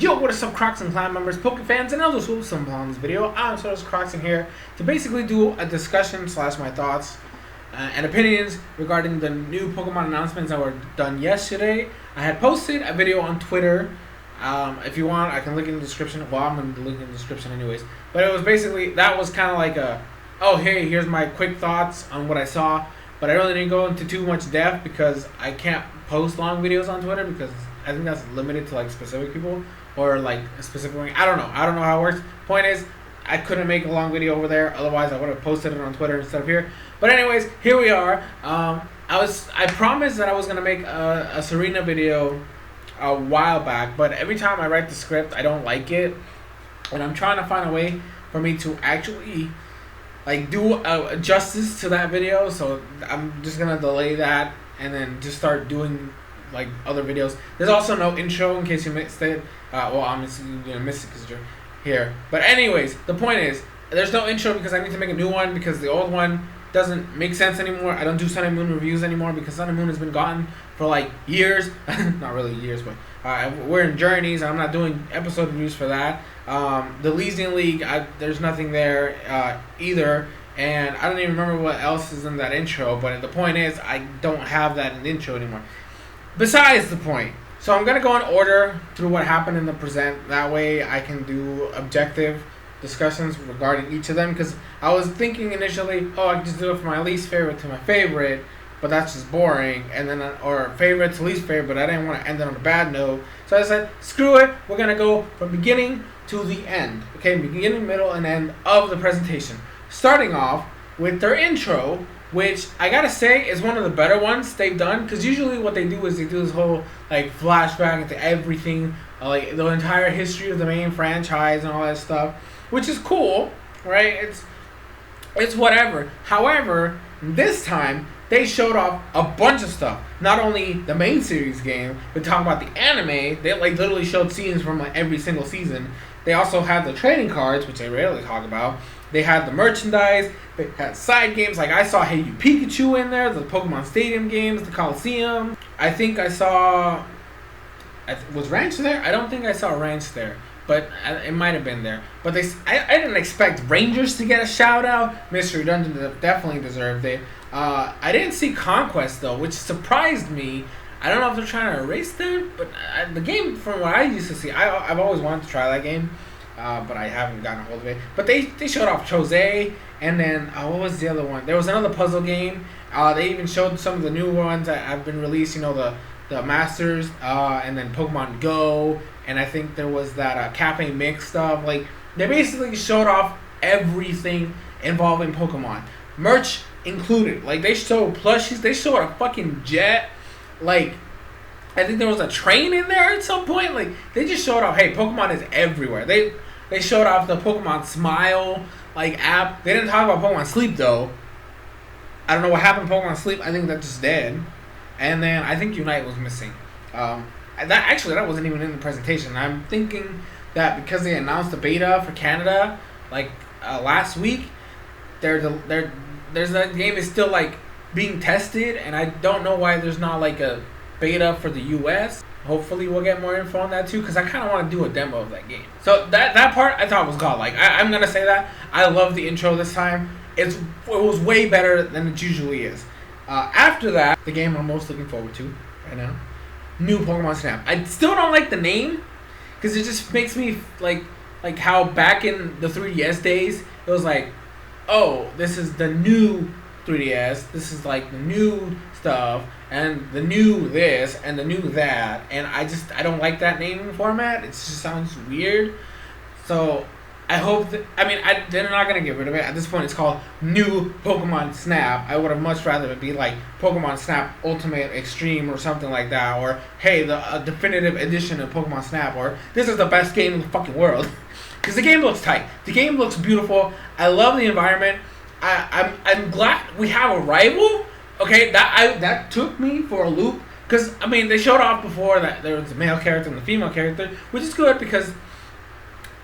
Yo, what is up, Crockxen clan members, Poke fans, and others who will stumble on this video? I'm SoresanCrockxen here to basically do a discussion / my thoughts and opinions regarding the new Pokemon announcements that were done yesterday. I had posted a video on Twitter. If you want, I can link in the description. Well, I'm going to link in the description anyways. But it was basically, that was kind of like a, oh, hey, here's my quick thoughts on what I saw. But I really didn't go into too much depth because I can't post long videos on Twitter because I think that's limited to like specific people or like a specific. I don't know how it works. Point is, I couldn't make a long video over there. Otherwise, I would have posted it on Twitter instead of here. But anyways, here we are. I promised that I was gonna make a Serena video a while back, but every time I write the script, I don't like it, and I'm trying to find a way for me to actually like do justice to that video. So I'm just gonna delay that and then just start doing like other videos. There's also no intro in case you missed it. Well, obviously you're gonna miss it because you're here. But anyways, the point is there's no intro because I need to make a new one because the old one doesn't make sense anymore. I don't do Sun and Moon reviews anymore because Sun and Moon has been gone for like years. Not really years, but we're in journeys and I'm not doing episode reviews for that. The Elysian League, there's nothing there either. And I don't even remember what else is in that intro, but the point is I don't have that in the intro anymore. Besides the point. So I'm going to go in order through what happened in the present. That way I can do objective discussions regarding each of them. Because I was thinking initially, oh, I can just do it from my least favorite to my favorite. But that's just boring. And then, or favorite to least favorite. But I didn't want to end it on a bad note. So I said, screw it. We're going to go from beginning to the end. Okay, beginning, middle, and end of the presentation. Starting off with their intro, which I gotta say is one of the better ones they've done, because usually what they do is they do this whole like flashback into everything, like the entire history of the main franchise and all that stuff, which is cool, right? It's whatever. However, this time they showed off a bunch of stuff. Not only the main series game, but talking about the anime, they like literally showed scenes from like every single season. They also had the trading cards, which I rarely talk about. They had the merchandise. They had side games. Like I saw Hey You Pikachu in there. The Pokemon Stadium games. The Coliseum. I think I saw... Was Ranch there? I don't think I saw Ranch there. But it might have been there. But I didn't expect Rangers to get a shout out. Mystery Dungeon definitely deserved it. I didn't see Conquest though, which surprised me. I don't know if they're trying to erase them. But the game, from what I used to see, I've always wanted to try that game. But I haven't gotten a hold of it. But they showed off Chose, and then what was the other one? There was another puzzle game. They even showed some of the new ones that have been released. You know, the Masters, and then Pokemon Go, and I think there was that Cafe Mix stuff. Like they basically showed off everything involving Pokemon, merch included. Like they showed plushies. They showed a fucking jet. Like I think there was a train in there at some point. Like they just showed off. Hey, Pokemon is everywhere. They showed off the Pokemon Smile like app. They didn't talk about Pokemon Sleep though. I don't know what happened to Pokemon Sleep. I think that's just dead. And then I think Unite was missing. That wasn't even in the presentation. I'm thinking that because they announced the beta for Canada like last week, there's that game is still like being tested, and I don't know why there's not like a beta for the US. Hopefully we'll get more info on that too, because I kind of want to do a demo of that game. So that part I thought was godlike. I'm gonna say that I love the intro this time. It was way better than it usually is. After that, the game I'm most looking forward to right now, new Pokemon Snap. I still don't like the name because it just makes me like how back in the 3DS days it was like, oh, this is the new 3DS. This is like the new stuff and the new this and the new that, and I don't like that naming format. It just sounds weird. So I hope that, they're not gonna get rid of it. At this point, it's called New Pokemon Snap. I would have much rather it be like Pokemon Snap Ultimate Extreme or something like that, or hey, the definitive edition of Pokemon Snap, or this is the best game in the fucking world. Because the game looks tight. The game looks beautiful. I love the environment. I'm glad we have a rival. Okay, that took me for a loop. Because, they showed off before that there was a male character and a female character, which is good because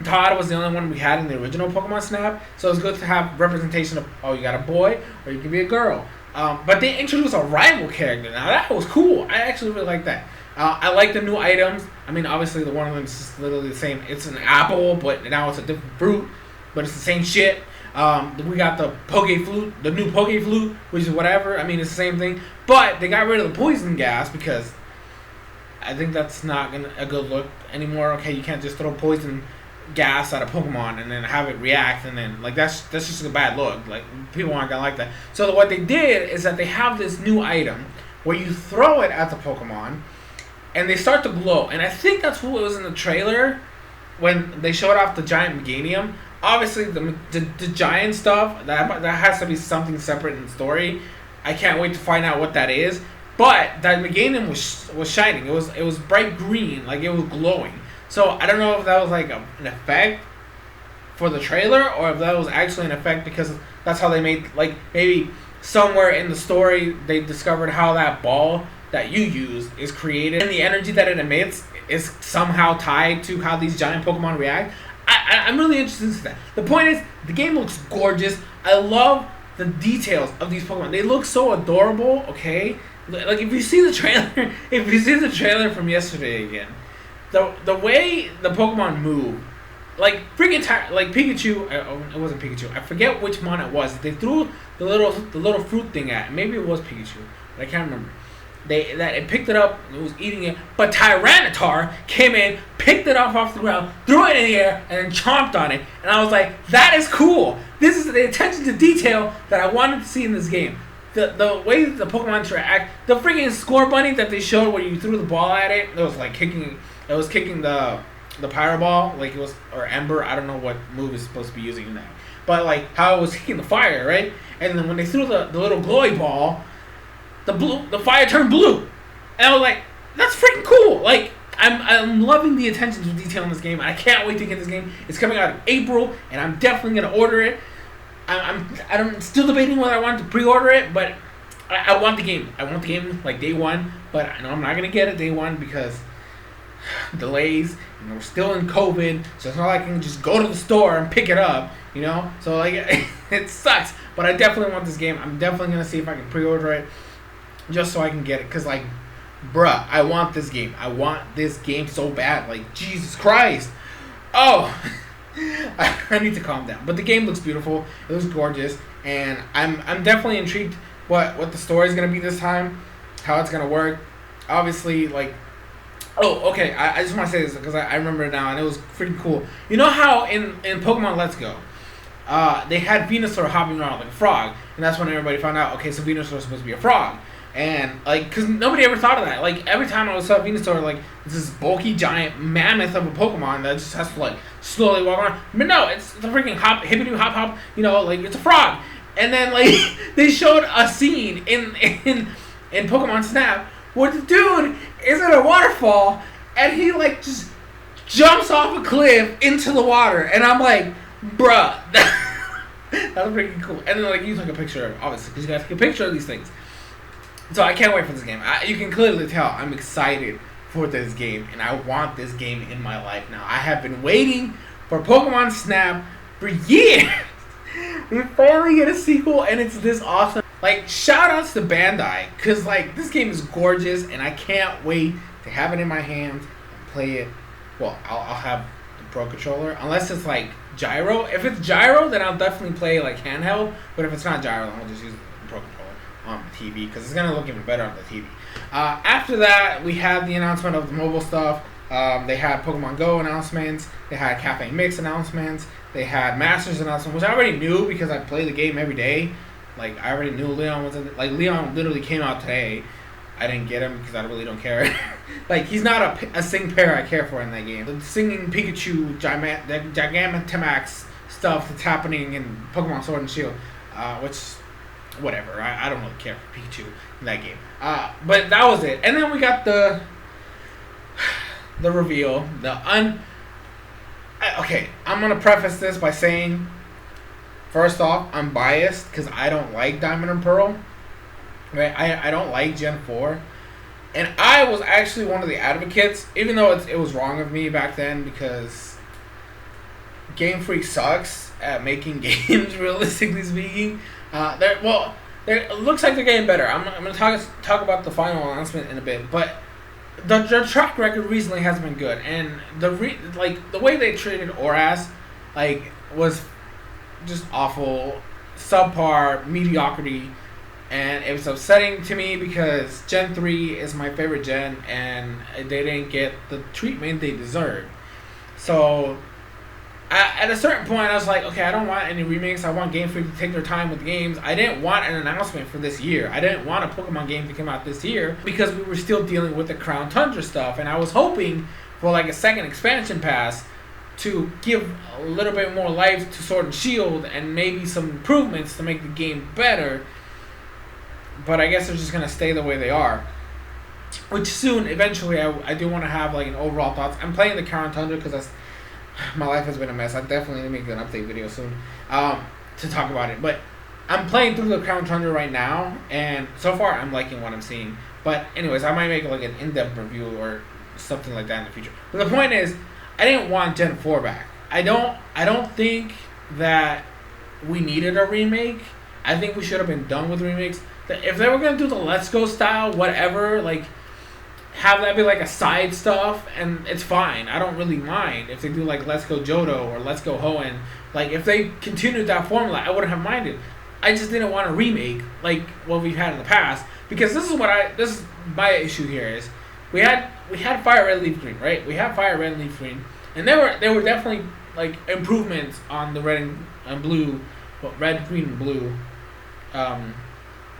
Todd was the only one we had in the original Pokemon Snap. So it's good to have representation of, oh, you got a boy or you can be a girl. But they introduced a rival character. Now, that was cool. I actually really like that. I like the new items. I mean, obviously the one of them is just literally the same. It's an apple, but now it's a different fruit, but it's the same shit. We got the Poke Flute, the new Poke Flute, which is whatever. I mean, it's the same thing, but they got rid of the poison gas because I think that's not a good look anymore. Okay, you can't just throw poison gas at a Pokemon and then have it react, and then like that's just a bad look. Like, people aren't gonna like that. So what they did is that they have this new item where you throw it at the Pokemon and they start to glow. And I think that's what was in the trailer when they showed off the giant Meganium. Obviously, the giant stuff that has to be something separate in the story. I can't wait to find out what that is. But that Meganium was shining. It was bright green, like it was glowing. So I don't know if that was like an effect for the trailer, or if that was actually an effect because that's how they made, like, maybe somewhere in the story they discovered how that ball that you use is created, and the energy that it emits is somehow tied to how these giant Pokemon react. I'm really interested in that. The point is, the game looks gorgeous. I love the details of these Pokemon. They look so adorable. Okay, like if you see the trailer from yesterday again, the way the Pokemon move, like freaking like Pikachu. It wasn't Pikachu. I forget which mon it was. They threw the little fruit thing at. Maybe it was Pikachu, but I can't remember. It picked it up and it was eating it, but Tyranitar came in, picked it off the ground, threw it in the air, and then chomped on it. And I was like, that is cool. This is the attention to detail that I wanted to see in this game. The way the Pokemon interact, the freaking Score Bunny that they showed where you threw the ball at it, it was like kicking the Pyro Ball, like it was, or Ember, I don't know what move is supposed to be using in that. But like how it was kicking the fire, right? And then when they threw the little glowy ball, the fire turned blue, and I was like, "That's freaking cool!" Like, I'm loving the attention to detail in this game. I can't wait to get this game. It's coming out in April, and I'm definitely gonna order it. I'm still debating whether I want to pre-order it, but I want the game. I want the game like day one, but I know I'm not gonna get it day one because delays. You know, we're still in COVID, so it's not like I can just go to the store and pick it up. You know, so like it sucks. But I definitely want this game. I'm definitely gonna see if I can pre-order it, just so I can get it, because, like, bruh, I want this game. I want this game so bad. Like, Jesus Christ. Oh, I need to calm down. But the game looks beautiful. It looks gorgeous. And I'm definitely intrigued what the story is going to be this time, how it's going to work. Obviously, like, oh, okay, I just want to say this because I remember it now, and it was freaking cool. You know how in Pokemon Let's Go, they had Venusaur hopping around like a frog, and that's when everybody found out, okay, so Venusaur is supposed to be a frog. And, like, because nobody ever thought of that. Like, every time I saw Venusaur, like, it's this bulky, giant mammoth of a Pokemon that just has to, like, slowly walk around. But no, it's the freaking hippity hop, you know, like, it's a frog. And then, like, they showed a scene in Pokemon Snap where the dude is in a waterfall, and he, like, just jumps off a cliff into the water. And I'm like, bruh, that was freaking cool. And then, like, you took a picture of it, obviously, because you gotta take a picture of these things. So I can't wait for this game. You can clearly tell I'm excited for this game, and I want this game in my life now. I have been waiting for Pokemon Snap for years. We finally get a sequel, and it's this awesome. Like, shout outs to Bandai, because, like, this game is gorgeous, and I can't wait to have it in my hands and play it. Well, I'll have the Pro Controller, unless it's, like, Gyro. If it's Gyro, then I'll definitely play, like, handheld, but if it's not Gyro, then I'll just use the Pro Controller on the TV, because it's going to look even better on the TV. After that, we had the announcement of the mobile stuff. They had Pokemon Go announcements. They had Cafe Mix announcements. They had Masters announcements, which I already knew because I play the game every day. Like, I already knew Leon was in it. Like, Leon literally came out today. I didn't get him because I really don't care. Like, he's not a sing pair I care for in that game. The singing Pikachu, Gigantamax stuff that's happening in Pokemon Sword and Shield, which, whatever. I don't really care for Pikachu in that game. But that was it. And then we got the reveal. Okay, I'm going to preface this by saying, first off, I'm biased because I don't like Diamond and Pearl. Right? I don't like Gen 4. And I was actually one of the advocates, even though it was wrong of me back then because Game Freak sucks at making games, realistically speaking. It looks like they're getting better. I'm going to talk about the final announcement in a bit. But the track record recently has been good, and the way they treated Oras, like, was just awful, subpar, mediocrity, and it was upsetting to me because Gen 3 is my favorite gen, and they didn't get the treatment they deserved. So, at a certain point, I was like, okay, I don't want any remakes. I want Game Freak to take their time with the games. I didn't want an announcement for this year. I didn't want a Pokemon game to come out this year because we were still dealing with the Crown Tundra stuff, and I was hoping for like a second expansion pass to give a little bit more life to Sword and Shield and maybe some improvements to make the game better. But I guess they're just going to stay the way they are. Which soon, eventually, I do want to have like an overall thoughts. I'm playing the Crown Tundra because my life has been a mess. I definitely need to make an update video soon to talk about it. But I'm playing through the Crown Tundra right now, and so far I'm liking what I'm seeing. But anyways, I might make like an in-depth review or something like that in the future. But the point is, I didn't want Gen 4 back. I don't think that we needed a remake. I think we should have been done with remakes. If they were gonna do the Let's Go style, whatever, like, have that be like a side stuff, and it's fine. I don't really mind if they do like Let's Go Johto or Let's Go Hoenn. Like, if they continued that formula, I wouldn't have minded. I just didn't want a remake like what we've had in the past, because this is my issue here is we had Fire Red Leaf Green, right? We have Fire Red Leaf Green, and there were definitely like improvements on the red and blue, red, green, and blue,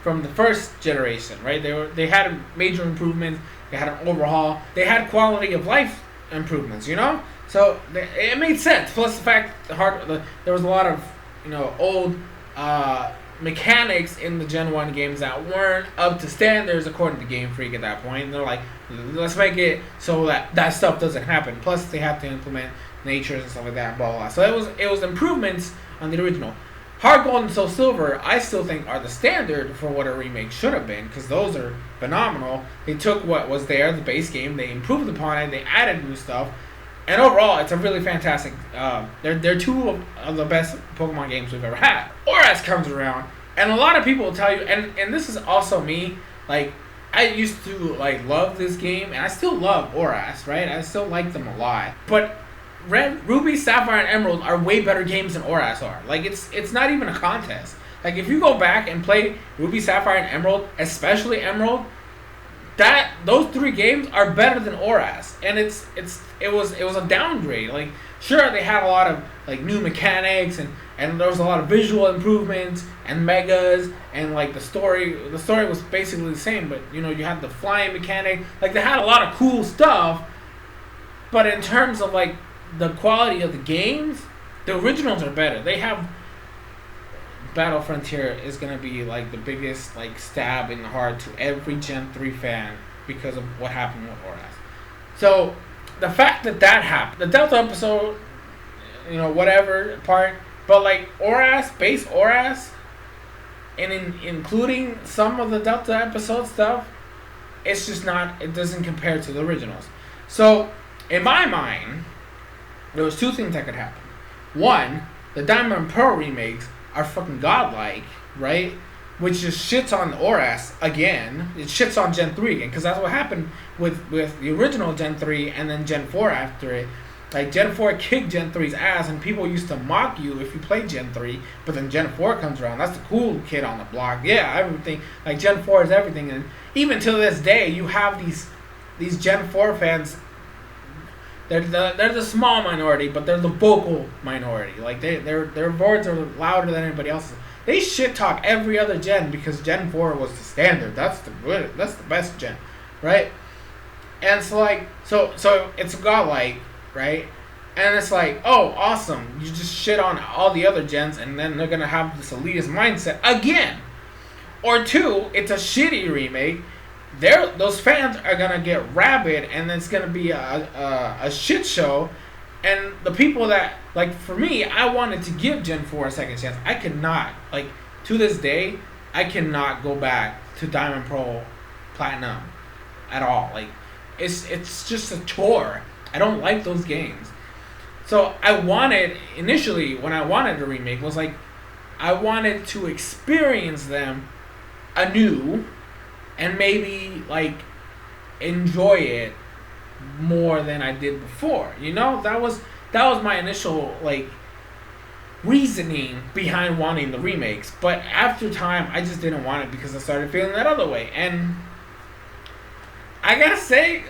from the first generation, right? They had major improvements. They had an overhaul. They had quality of life improvements, you know? So it made sense. Plus the fact there was a lot of, old mechanics in the Gen 1 games that weren't up to standards according to Game Freak at that point. And they're like, let's make it so that stuff doesn't happen. Plus they have to implement natures and stuff like that, blah, blah, blah. So it was improvements on the original. Heart Gold and Soul Silver, I still think, are the standard for what a remake should have been, because those are phenomenal. They took what was there, the base game, they improved upon it, they added new stuff, and overall, it's a really fantastic. They're two of the best Pokemon games we've ever had. Oras comes around, and a lot of people will tell you, and this is also me, like, I used to like love this game, and I still love Oras, right? I still like them a lot, but Ruby, Sapphire, and Emerald are way better games than Oras are. Like, it's not even a contest. Like, if you go back and play Ruby, Sapphire, and Emerald, especially Emerald, those three games are better than Oras. And it was a downgrade. Like, sure, they had a lot of like new mechanics, and there was a lot of visual improvements and megas, and like the story was basically the same, but you had the flying mechanic. Like, they had a lot of cool stuff, but in terms of like the quality of the games, the originals are better. They have Battle Frontier is gonna be like the biggest like stab in the heart to every Gen 3 fan because of what happened with Oras. So the fact that happened, the Delta episode, whatever part, but like base Oras, and including some of the Delta episode stuff, it's just not. It doesn't compare to the originals. So in my mind, there was two things that could happen. One, the Diamond and Pearl remakes are fucking godlike, right? Which just shits on Oras again. It shits on Gen 3 again, because that's what happened with the original Gen 3 and then Gen 4 after it. Like, Gen 4 kicked Gen 3's ass, and people used to mock you if you played Gen 3, but then Gen 4 comes around. That's the cool kid on the block. Yeah, everything. Like, Gen 4 is everything. And even to this day, you have these Gen 4 fans. They're the small minority, but they're the vocal minority. Like, their words are louder than anybody else's. They shit talk every other gen because Gen 4 was the standard. That's the best gen, right? And it's like so it's godlike, right? And it's like, oh, awesome! You just shit on all the other gens, and then they're gonna have this elitist mindset again. Or two, it's a shitty remake. Those fans are gonna get rabid, and it's gonna be a shit show. And the people that, like, for me, I wanted to give Gen 4 a second chance. I cannot, like, to this day, I cannot go back to Diamond, Pearl, Platinum at all. Like, it's just a chore. I don't like those games. So initially, when I wanted a remake, was like, I wanted to experience them anew, and maybe, like, enjoy it more than I did before. That was my initial reasoning behind wanting the remakes. But after time, I just didn't want it because I started feeling that other way. And I gotta say,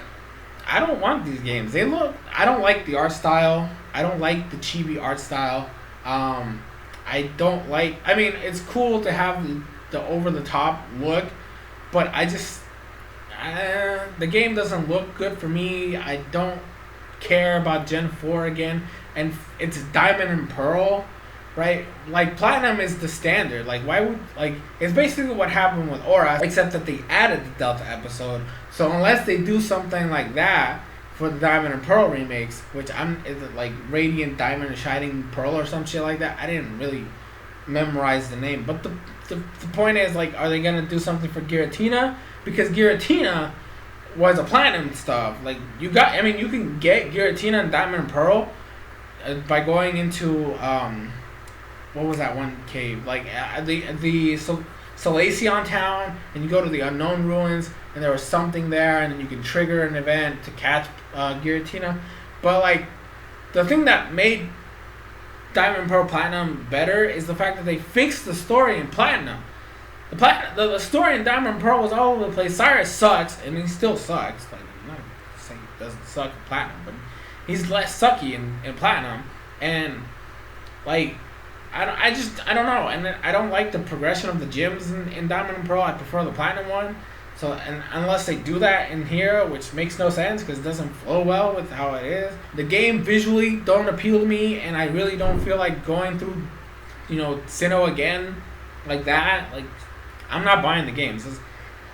I don't want these games. I don't like the art style. I don't like the chibi art style. I don't like. I mean, it's cool to have the over the top look, but I just the game doesn't look good for me. I don't care about Gen 4 again, and it's Diamond and Pearl, right? Like Platinum is the standard. Like why would it's basically what happened with Aura, except that they added the Delta episode. So unless they do something like that for the Diamond and Pearl remakes, which is it like Radiant Diamond and Shining Pearl or some shit like that? I didn't really memorize the name, but the point is, are they gonna do something for Giratina? Because Giratina was a Platinum stuff. You can get Giratina and Diamond and Pearl by going into what was that one cave? The Salacion town, and you go to the Unknown Ruins, and there was something there, and then you can trigger an event to catch Giratina. But the thing that made Diamond and Pearl Platinum better is the fact that they fixed the story in Platinum. The story in Diamond and Pearl was all over the place. Cyrus sucks, and he still sucks. I'm not saying he doesn't suck in Platinum, but he's less sucky in Platinum. And I don't know. And I don't like the progression of the gyms in Diamond and Pearl. I prefer the Platinum one. So, and unless they do that in here, which makes no sense because it doesn't flow well with how it is. The game visually don't appeal to me, and I really don't feel like going through, Sinnoh again like that. I'm not buying the games.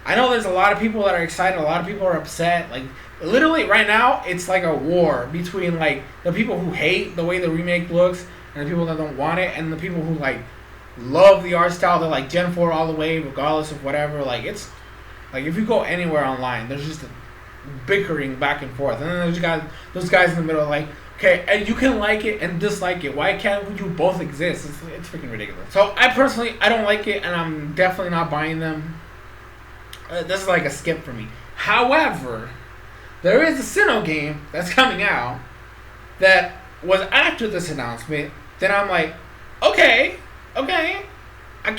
I know there's a lot of people that are excited, a lot of people are upset. Literally right now, it's like a war between the people who hate the way the remake looks and the people that don't want it, and the people who love the art style. They're Gen 4 all the way, regardless of whatever. It's if you go anywhere online, there's just a bickering back and forth, and then there's those guys in the middle okay, and you can like it and dislike it. Why can't you both exist? It's freaking ridiculous. So I don't like it, and I'm definitely not buying them. This is a skip for me. However, there is a Sinnoh game that's coming out that was after this announcement. Then I'm okay, I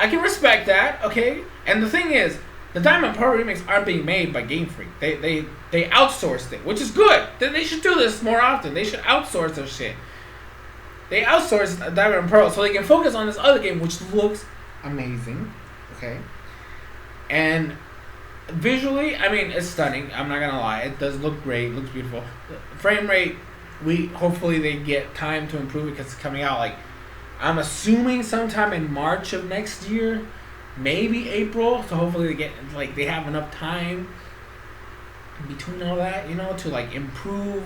can respect that, okay? And the thing is, the Diamond Pearl remakes aren't being made by Game Freak. They outsourced it, which is good. They should do this more often. They should outsource their shit. They outsourced Diamond and Pearl so they can focus on this other game, which looks amazing, okay? And visually, it's stunning. I'm not gonna lie. It does look great. It looks beautiful. The frame rate, hopefully they get time to improve it because it's coming out I'm assuming sometime in March of next year, maybe April. So hopefully they have enough time between all that, to improve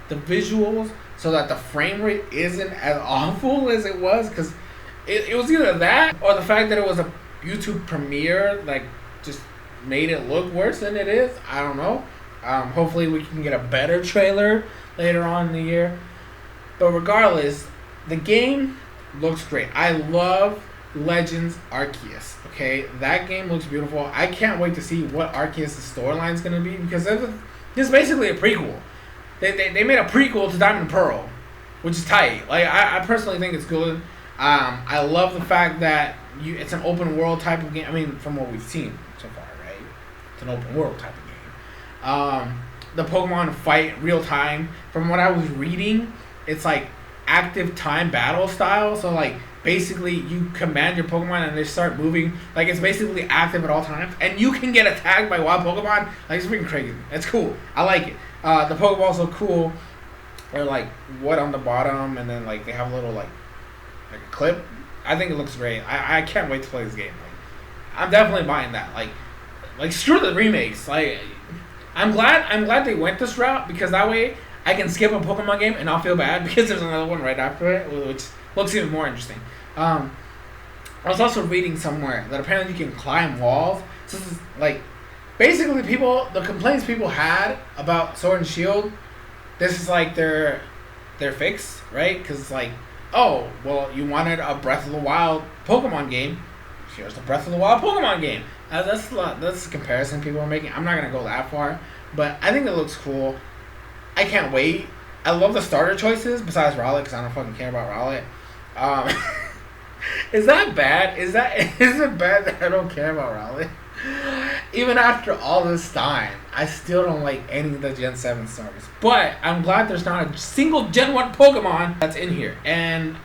the visuals so that the frame rate isn't as awful as it was. Because it was either that or the fact that it was a YouTube premiere, just made it look worse than it is. I don't know. Hopefully we can get a better trailer later on in the year. But regardless, the game looks great. I love Legends Arceus. Okay, that game looks beautiful. I can't wait to see what Arceus' storyline is going to be because this is basically a prequel. They made a prequel to Diamond and Pearl, which is tight. I personally think it's good. I love the fact that it's an open world type of game. From what we've seen so far, right? It's an open world type of game. The Pokemon fight real time. From what I was reading, it's active time battle style. So basically you command your Pokemon and they start moving. It's basically active at all times, and you can get attacked by wild Pokemon. It's freaking crazy. It's cool. I like it. The Pokeballs look cool. They're wood on the bottom, and then they have a little a clip. I think it looks great. I can't wait to play this game. I'm definitely buying that. Screw the remakes. I'm glad they went this route because that way I can skip a Pokemon game and not feel bad because there's another one right after it, which looks even more interesting. I was also reading somewhere that apparently you can climb walls. So this is basically the complaints people had about Sword and Shield, this is their fix, right? Because oh, well, you wanted a Breath of the Wild Pokemon game, here's the Breath of the Wild Pokemon game. That's the comparison people are making. I'm not gonna go that far, but I think it looks cool. I can't wait. I love the starter choices besides Rowlet because I don't fucking care about Rowlet. Is that bad? Is it bad that I don't care about Rowlet? Even after all this time, I still don't like any of the Gen 7 starters. But I'm glad there's not a single Gen 1 Pokemon that's in here. And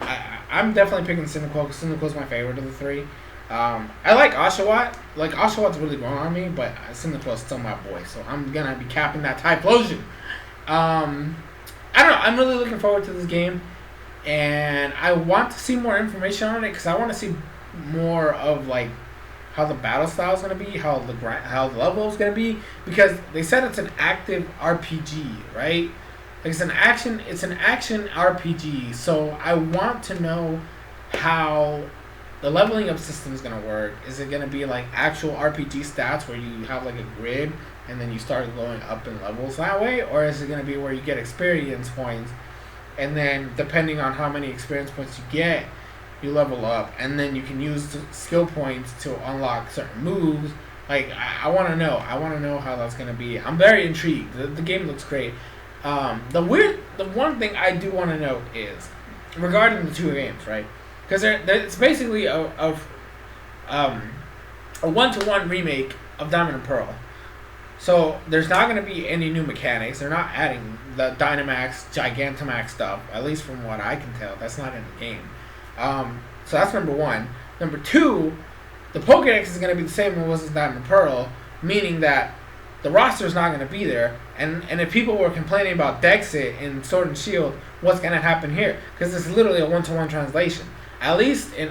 I'm definitely picking Sinnoh because Sinnoh's my favorite of the three. I like Oshawott. Like, Oshawot's really growing on me, but Sinnoh is still my boy. So I'm going to be capping that Typhlosion. I don't know. I'm really looking forward to this game. And I want to see more information on it because I want to see more of, like, how the battle style is going to be, how the level is going to be, because they said it's an active RPG, right? Like, it's an action RPG. So I want to know how the leveling up system is going to work. Is it going to be like actual RPG stats where you have like a grid and then you start going up in levels that way, or is it going to be where you get experience points and then depending on how many experience points you get, you level up, and then you can use the skill points to unlock certain moves. Like, I want to know. I want to know how that's going to be. I'm very intrigued. The game looks great. The one thing I do want to note is, regarding the two games, right? Because it's basically a one-to-one remake of Diamond and Pearl. So there's not going to be any new mechanics. They're not adding the Dynamax, Gigantamax stuff, at least from what I can tell. That's not in the game. So that's number one. Number two, the Pokédex is going to be the same as it was in Diamond and Pearl, meaning that the roster is not going to be there. And if people were complaining about Dexit in Sword and Shield, what's going to happen here? Because it's literally a one-to-one translation. At least in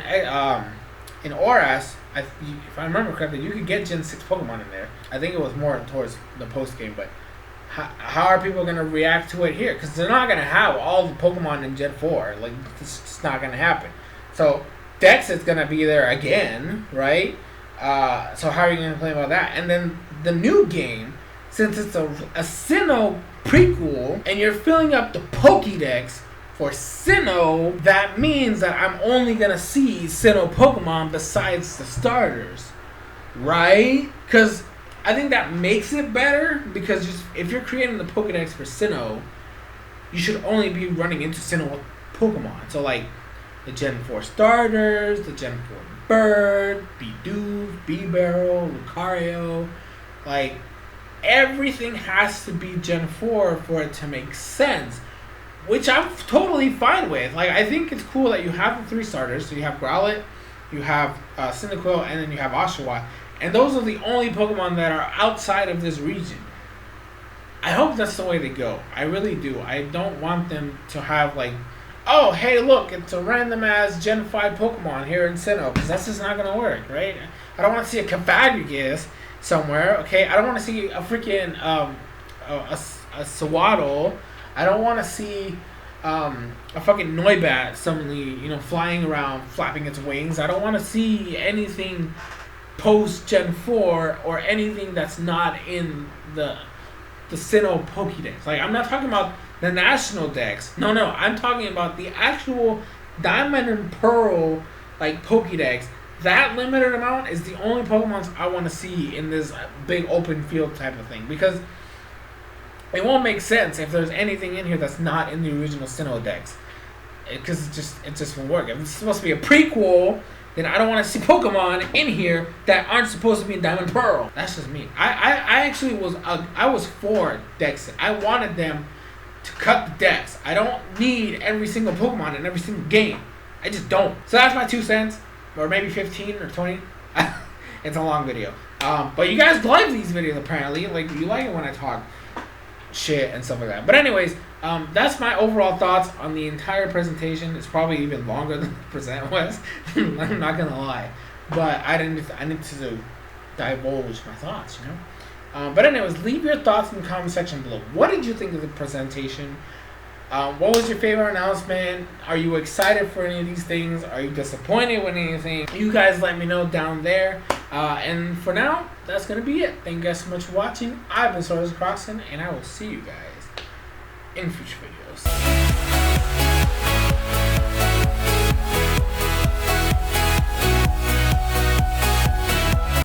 ORAS, if I remember correctly, you could get Gen 6 Pokemon in there. I think it was more towards the post-game, but how are people going to react to it here? Because they're not going to have all the Pokemon in Gen 4. Like, it's just not going to happen. So, Dexit's going to be there again, right? So how are you going to play about that? And then the new game, since it's a Sinnoh prequel, and you're filling up the Pokédex for Sinnoh, that means that I'm only going to see Sinnoh Pokemon besides the starters, right? Because I think that makes it better, because if you're creating the Pokédex for Sinnoh, you should only be running into Sinnoh Pokemon. So, like, the Gen 4 starters, the Gen 4 Bird, Bidoof, Bibarel, Lucario, like, everything has to be Gen 4 for it to make sense, which I'm totally fine with. Like, I think it's cool that you have the three starters. So you have Growlithe, you have Cyndaquil, and then you have Oshawott. And those are the only Pokemon that are outside of this region. I hope that's the way they go. I really do. I don't want them to have, like, oh, hey, look, it's a random-ass Gen 5 Pokemon here in Sinnoh, because that's just not going to work, right? I don't want to see a Cavadragus somewhere, okay? I don't want to see a freaking a Sewaddle. I don't want to see a fucking Noibat suddenly, flying around, flapping its wings. I don't want to see anything post-Gen 4 or anything that's not in the Sinnoh Pokédex. Like, I'm not talking about the national dex. No, I'm talking about the actual Diamond and Pearl, like, Pokédex. That limited amount is the only Pokemons I want to see in this big open field type of thing. Because it won't make sense if there's anything in here that's not in the original Sinnoh dex. Because it just won't work. If it's supposed to be a prequel, then I don't want to see Pokemon in here that aren't supposed to be in Diamond and Pearl. That's just me. I actually was for Dex. I wanted them to cut the Dex. I don't need every single Pokemon in every single game. I just don't. So that's my 2 cents. Or maybe 15 or 20. It's a long video. But you guys like these videos apparently. Like, you like it when I talk shit and stuff like that. But anyways, that's my overall thoughts on the entire presentation. It's probably even longer than the present was. I'm not gonna lie. But I need to divulge my thoughts, But anyways, leave your thoughts in the comment section below. What did you think of the presentation? What was your favorite announcement? Are you excited for any of these things? Are you disappointed with anything? You guys let me know down there. And for now, that's going to be it. Thank you guys so much for watching. I've been SoresanCrockxen, and I will see you guys in future videos.